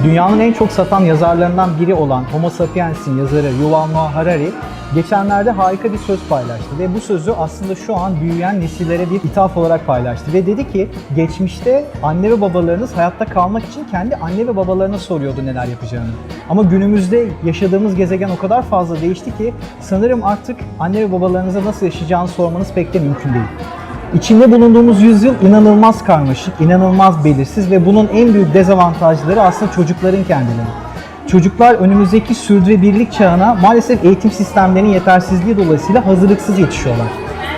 Dünyanın en çok satan yazarlarından biri olan Homo Sapiens'in yazarı Yuval Noah Harari geçenlerde harika bir söz paylaştı ve bu sözü aslında şu an büyüyen nesillere bir ithaf olarak paylaştı ve dedi ki geçmişte anne ve babalarınız hayatta kalmak için kendi anne ve babalarına soruyordu neler yapacağını. Ama günümüzde yaşadığımız gezegen o kadar fazla değişti ki sanırım artık anne ve babalarınıza nasıl yaşayacağını sormanız pek de mümkün değil. İçinde bulunduğumuz yüzyıl inanılmaz karmaşık, inanılmaz belirsiz ve bunun en büyük dezavantajları aslında çocukların kendileri. Çocuklar önümüzdeki sürdürülebilirlik çağına maalesef eğitim sistemlerinin yetersizliği dolayısıyla hazırlıksız yetişiyorlar.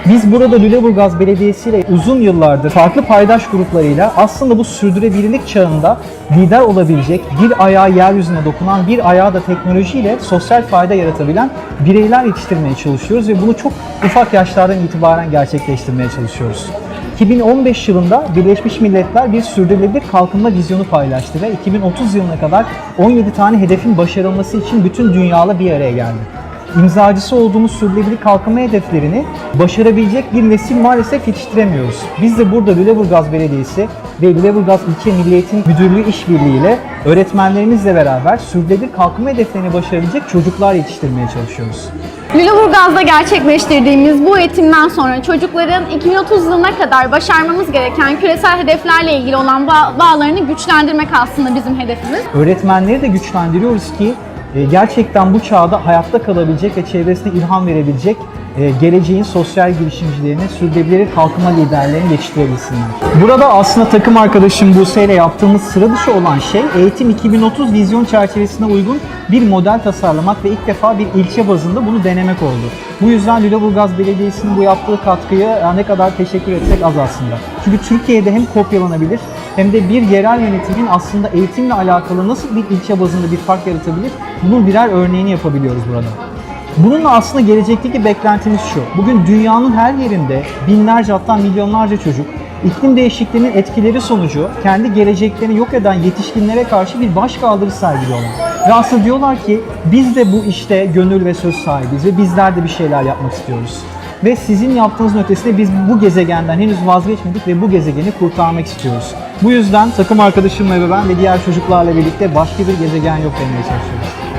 Biz burada Lüleburgaz Belediyesi ile uzun yıllardır farklı paydaş gruplarıyla aslında bu sürdürülebilirlik çağında lider olabilecek, bir ayağı yeryüzüne dokunan, bir ayağı da teknolojiyle sosyal fayda yaratabilen bireyler yetiştirmeye çalışıyoruz ve bunu çok ufak yaşlardan itibaren gerçekleştirmeye çalışıyoruz. 2015 yılında Birleşmiş Milletler bir sürdürülebilir kalkınma vizyonu paylaştı ve 2030 yılına kadar 17 tane hedefin başarılması için bütün dünyayla bir araya geldi. İmzacısı olduğumuz sürdürülebilir kalkınma hedeflerini başarabilecek bir nesil maalesef yetiştiremiyoruz. Biz de burada Lüleburgaz Belediyesi ve Lüleburgaz İlçe Milli Eğitim Müdürlüğü işbirliğiyle öğretmenlerimizle beraber sürdürülebilir kalkınma hedeflerini başarabilecek çocuklar yetiştirmeye çalışıyoruz. Lüleburgaz'da gerçekleştirdiğimiz bu eğitimden sonra çocukların 2030 yılına kadar başarmamız gereken küresel hedeflerle ilgili olan bağlarını güçlendirmek aslında bizim hedefimiz. Öğretmenleri de güçlendiriyoruz ki gerçekten bu çağda hayatta kalabilecek ve çevresine ilham verebilecek geleceğin sosyal girişimcilerini, sürdürülebilir kalkınma liderlerini yetiştirebilsinler. Burada aslında takım arkadaşım Buse ile yaptığımız sıra dışı olan şey Eğitim 2030 vizyon çerçevesine uygun bir model tasarlamak ve ilk defa bir ilçe bazında bunu denemek oldu. Bu yüzden Lüleburgaz Belediyesi'nin bu yaptığı katkıya ne kadar teşekkür etsek az aslında. Çünkü Türkiye'de hem kopyalanabilir hem de bir yerel yönetimin aslında eğitimle alakalı nasıl bir ilçe bazında bir fark yaratabilir, bunun birer örneğini yapabiliyoruz burada. Bununla aslında gelecekteki beklentimiz şu. Bugün dünyanın her yerinde binlerce hatta milyonlarca çocuk iklim değişikliğinin etkileri sonucu kendi geleceklerini yok eden yetişkinlere karşı bir başkaldırı sergiliyorlar. Ve aslında diyorlar ki biz de bu işte gönül ve söz sahibiyiz ve bizler de bir şeyler yapmak istiyoruz. Ve sizin yaptığınızın ötesinde biz bu gezegenden henüz vazgeçmedik ve bu gezegeni kurtarmak istiyoruz. Bu yüzden takım arkadaşımla ve ben ve diğer çocuklarla birlikte başka bir gezegen yok demeye çalışıyoruz.